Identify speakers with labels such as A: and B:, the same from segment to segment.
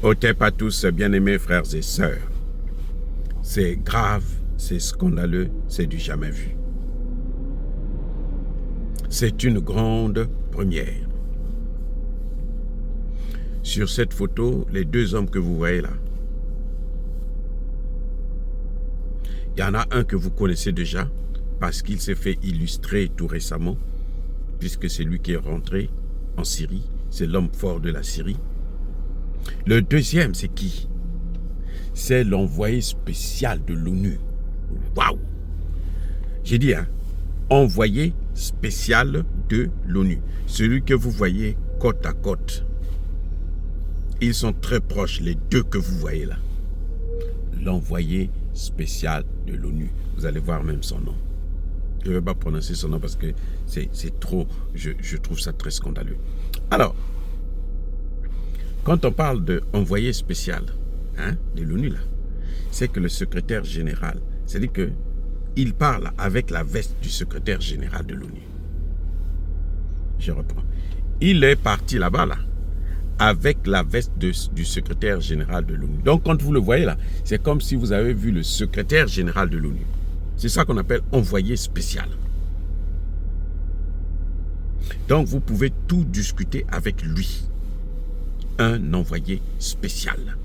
A: Otep à tous, bien-aimés frères et sœurs. C'est grave, c'est scandaleux, c'est du jamais vu. C'est une grande première. Sur cette photo, les deux hommes que vous voyez là, il y en a un que vous connaissez déjà parce qu'il s'est fait illustrer tout récemment, puisque c'est lui qui est rentré en Syrie, c'est l'homme fort de la Syrie. Le deuxième, c'est qui? C'est l'envoyé spécial de l'ONU. Waouh! J'ai dit, hein, envoyé spécial de l'ONU. Celui que vous voyez côte à côte. Ils sont très proches, les deux que vous voyez là. L'envoyé spécial de l'ONU. Vous allez voir même son nom. Je ne vais pas prononcer son nom parce que c'est trop, je trouve ça très scandaleux. Alors, quand on parle d'envoyé spécial hein, de l'ONU, là, c'est que le secrétaire général, c'est-à-dire qu'il parle avec la veste du secrétaire général de l'ONU. Je reprends. Il est parti là-bas, là, avec la veste du secrétaire général de l'ONU. Donc, quand vous le voyez là, c'est comme si vous avez vu le secrétaire général de l'ONU. C'est ça qu'on appelle envoyé spécial. Donc, vous pouvez tout discuter avec lui. Un envoyé spécial.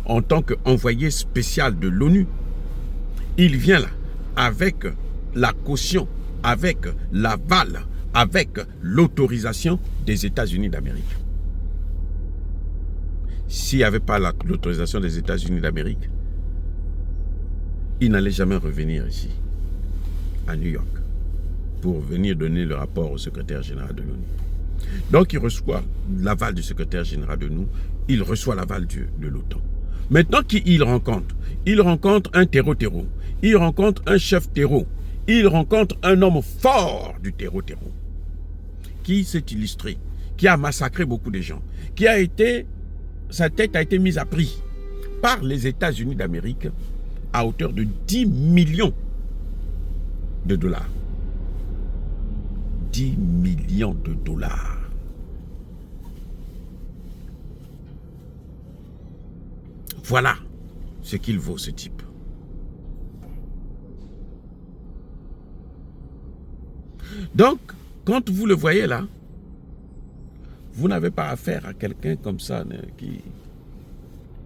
A: En tant qu'envoyé spécial de l'ONU, il vient là avec la caution, avec l'aval, avec l'autorisation des États-Unis d'Amérique. S'il n'y avait pas l'autorisation des États-Unis d'Amérique, il n'allait jamais revenir ici, à New York, pour venir donner le rapport au secrétaire général de l'ONU. Donc, il reçoit l'aval du secrétaire général de l'ONU, il reçoit l'aval de l'OTAN. Maintenant qu'il rencontre, il rencontre un terreau-terreau, il rencontre un chef terreau, il rencontre un homme fort du terreau-terreau, qui s'est illustré, qui a massacré beaucoup de gens, qui a été, sa tête a été mise à prix par les États-Unis d'Amérique à hauteur de 10 millions de dollars. 10 millions de dollars. Voilà ce qu'il vaut, ce type. Donc, quand vous le voyez là, vous n'avez pas affaire à quelqu'un comme ça qui...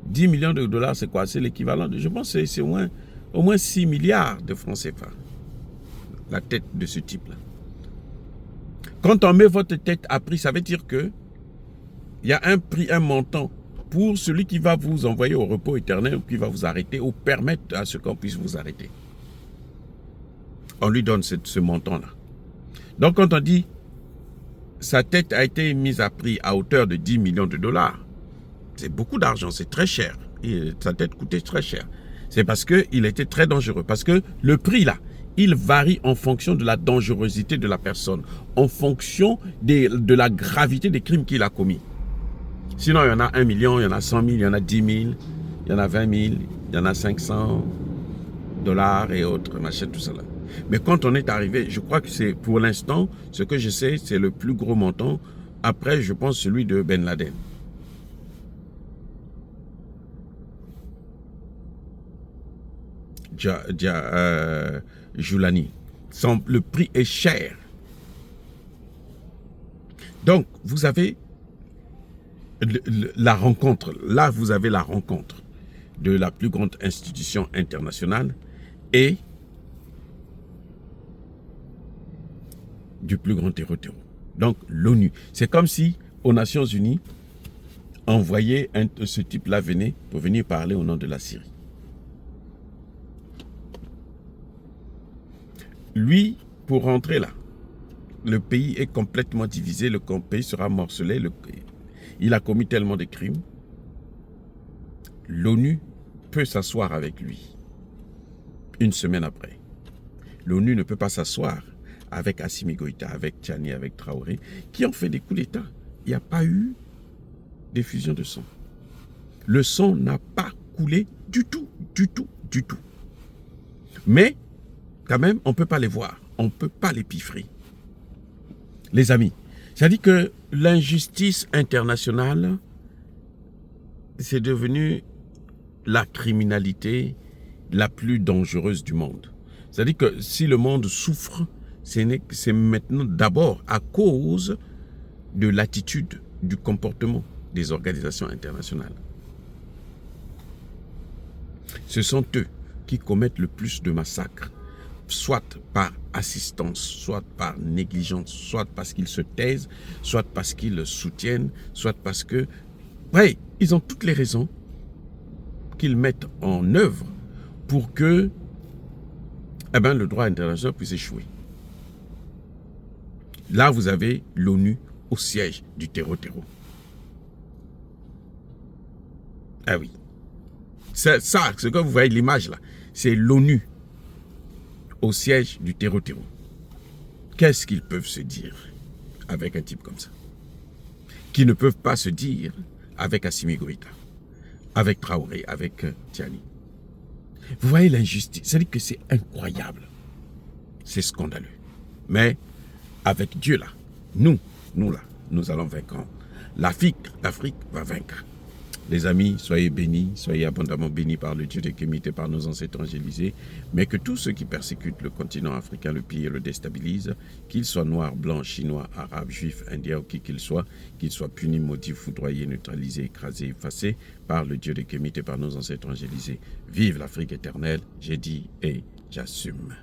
A: 10 millions de dollars, c'est quoi? C'est l'équivalent de... Je pense que c'est au moins 6 milliards de francs CFA. La tête de ce type-là. Quand on met votre tête à prix, ça veut dire que il y a un prix, un montant pour celui qui va vous envoyer au repos éternel ou qui va vous arrêter ou permettre à ce qu'on puisse vous arrêter. On lui donne ce montant-là. Donc quand on dit sa tête a été mise à prix à hauteur de 10 millions de dollars, c'est beaucoup d'argent, c'est très cher. Et sa tête coûtait très cher. C'est parce qu'il était très dangereux. Parce que le prix là, il varie en fonction de la dangerosité de la personne, en fonction de la gravité des crimes qu'il a commis. Sinon, il y en a 1 million, il y en a 100 000, il y en a 10 000, il y en a 20 000, il y en a 500 dollars et autres, machin, tout ça là. Mais quand on est arrivé, je crois que c'est pour l'instant, ce que je sais, c'est le plus gros montant. Après, je pense celui de Ben Laden. Joulani. Le prix est cher. Donc, vous avez la rencontre. Là, vous avez la rencontre de la plus grande institution internationale et du plus grand terreau-terreau. Donc, l'ONU. C'est comme si, aux Nations Unies, envoyait ce type-là pour venir parler au nom de la Syrie. Lui, pour rentrer là, le pays est complètement divisé, le pays sera morcelé, il a commis tellement de crimes. L'ONU peut s'asseoir avec lui une semaine après. L'ONU ne peut pas s'asseoir avec Assimi Goïta, avec Tchani, avec Traoré, qui ont fait des coups d'État. Il n'y a pas eu d'effusion de sang. Le sang n'a pas coulé du tout, du tout, du tout. Mais, quand même, on ne peut pas les voir. On ne peut pas les piffrer. Les amis, c'est-à-dire que l'injustice internationale c'est devenu la criminalité la plus dangereuse du monde. C'est-à-dire que si le monde souffre, c'est maintenant d'abord à cause de l'attitude, du comportement des organisations internationales. Ce sont eux qui commettent le plus de massacres, soit par assistance, soit par négligence, soit parce qu'ils se taisent, soit parce qu'ils soutiennent, soit parce que... Oui, ils ont toutes les raisons qu'ils mettent en œuvre pour que le droit international puisse échouer. Là, vous avez l'ONU au siège du terreau. Ah oui. C'est ça, ce que vous voyez l'image là, c'est l'ONU au siège du terreau. Qu'est-ce qu'ils peuvent se dire avec un type comme ça? Qu'ils ne peuvent pas se dire avec Assimi Goïta, avec Traoré, avec Tiani. Vous voyez l'injustice, c'est-à-dire que c'est incroyable. C'est scandaleux. Mais avec Dieu là, nous là, nous allons vaincre. L'Afrique va vaincre. Les amis, soyez bénis, soyez abondamment bénis par le Dieu de Kémite et par nos ancêtres angélisés, mais que tous ceux qui persécutent le continent africain, le pillent et le déstabilisent, qu'ils soient noirs, blancs, chinois, arabes, juifs, indiens ou qui qu'ils soient punis, maudits, foudroyés, neutralisés, écrasés, effacés par le Dieu de Kémite et par nos ancêtres angélisés. Vive l'Afrique éternelle, j'ai dit et j'assume.